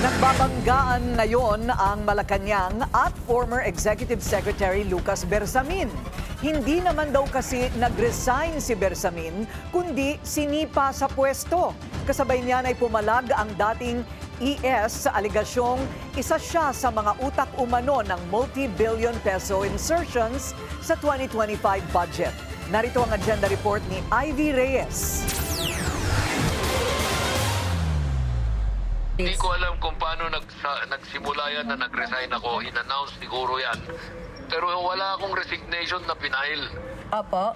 Nagbabanggaan ngayon ang Malacanang at former Executive Secretary Lucas Bersamin. Hindi naman daw kasi nag-resign si Bersamin, kundi sinipa sa pwesto. Kasabay niyan ay pumalag ang dating ES sa aligasyong isa siya sa mga utak umano ng multi-billion peso insertions sa 2025 budget. Narito ang agenda report ni Ivy Reyes. Hindi ko alam kung paano nagsimula yan na nag-resign ako. In-announce siguro yan. Pero wala akong resignation na pinahil. Opo.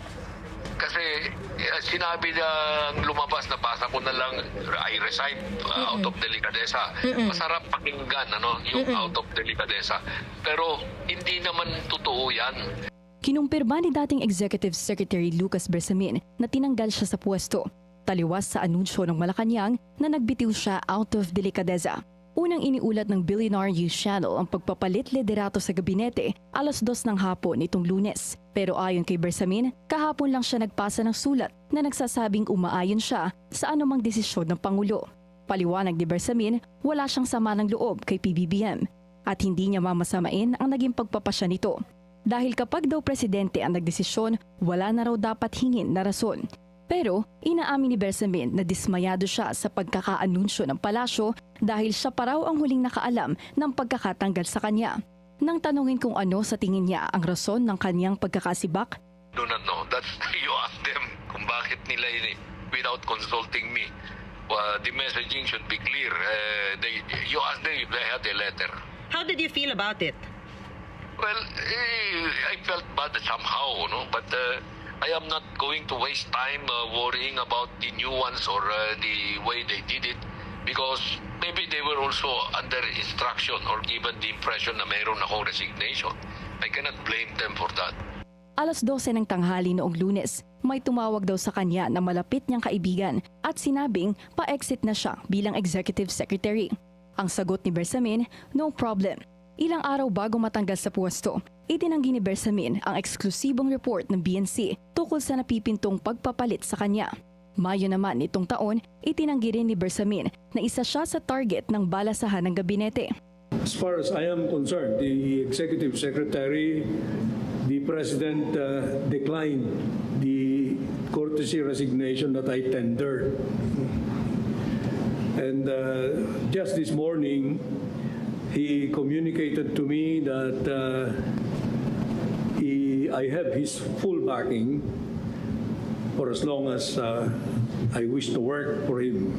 Kasi sinabi niyang lumabas, nabasa ko na lang, I resigned out of delicadeza. Masarap pakinggan, yung out of delicadeza. Pero hindi naman totoo yan. Kinumpirma ni dating Executive Secretary Lucas Bersamin na tinanggal siya sa pwesto. Taliwas sa anunsyo ng Malacanang na nagbitiw siya out of delicadeza. Unang iniulat ng Billionaire News Channel ang pagpapalit liderato sa gabinete 2:00 ng hapon nitong Lunes. Pero ayon kay Bersamin, kahapon lang siya nagpasa ng sulat na nagsasabing umaayon siya sa anumang desisyon ng Pangulo. Paliwanag ni Bersamin, wala siyang sama ng loob kay PBBM at hindi niya mamasamain ang naging pagpapasya nito. Dahil kapag daw presidente ang nagdesisyon, wala na raw dapat hingin na rason. Pero inaamin ni Bersamin na dismayado siya sa pagkakaanunsyo ng palasyo dahil siya pa raw ang huling nakaalam ng pagkakatanggal sa kanya. Nang tanungin kung ano sa tingin niya ang rason ng kanyang pagkakasibak, Do not know. That's you ask them kung bakit nila without consulting me. The messaging should be clear. You ask them if they had a letter. How did you feel about it? Well, I felt bad somehow, but I am not going to waste time worrying about the nuance or the way they did it because maybe they were also under instruction or given the impression na mayroon akong resignation. I cannot blame them for that. 12:00 ng tanghali noong Lunes, may tumawag daw sa kanya na malapit niyang kaibigan at sinabing pa-exit na siya bilang Executive Secretary. Ang sagot ni Bersamin, no problem. Ilang araw bago matanggal sa pwesto, itinanggi ni Bersamin ang eksklusibong report ng BNC tungkol sa napipintong pagpapalit sa kanya. Mayo naman nitong taon, itinanggi rin ni Bersamin na isa siya sa target ng balasahan ng gabinete. As far as I am concerned, the Executive Secretary, the President declined the courtesy resignation that I tendered. And just this morning, he communicated to me that I have his full backing for as long as I wish to work for him.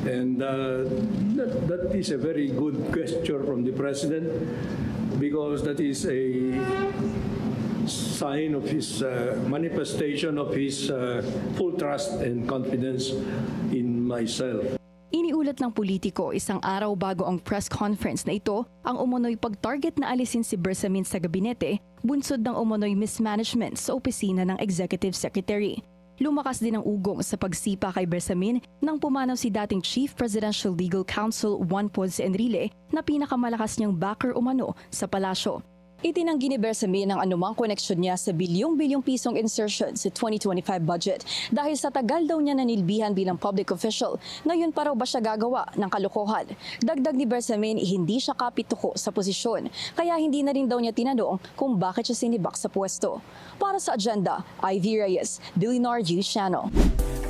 And that is a very good gesture from the President because that is a sign of his manifestation of his full trust and confidence in myself. Iniulat ng politiko isang araw bago ang press conference na ito ang umunoy pag-target na alisin si Bersamin sa gabinete, bunsod ng umunoy mismanagement sa opisina ng Executive Secretary. Lumakas din ang ugong sa pagsipa kay Bersamin nang pumanaw si dating Chief Presidential Legal Counsel Juan Ponce Enrile na pinakamalakas niyang backer umano sa palasyo. Itinanggi ni Bersamin ang anumang koneksyon niya sa bilyong-bilyong pisong insertion sa 2025 budget dahil sa tagal daw niya nanilbihan bilang public official. Ngayon pa raw ba siya gagawa ng kalokohan? Dagdag ni Bersamin, hindi siya kapituko sa posisyon, kaya hindi na rin daw niya tinanong kung bakit siya sinibak sa pwesto. Para sa agenda, Ivy Reyes, Billionaire News Channel.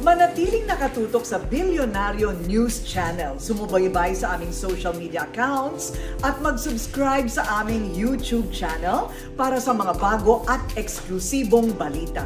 Manatiling nakatutok sa Billionaire News Channel. Sumubaybay sa aming social media accounts at mag-subscribe sa aming YouTube channel para sa mga bago at eksklusibong balita.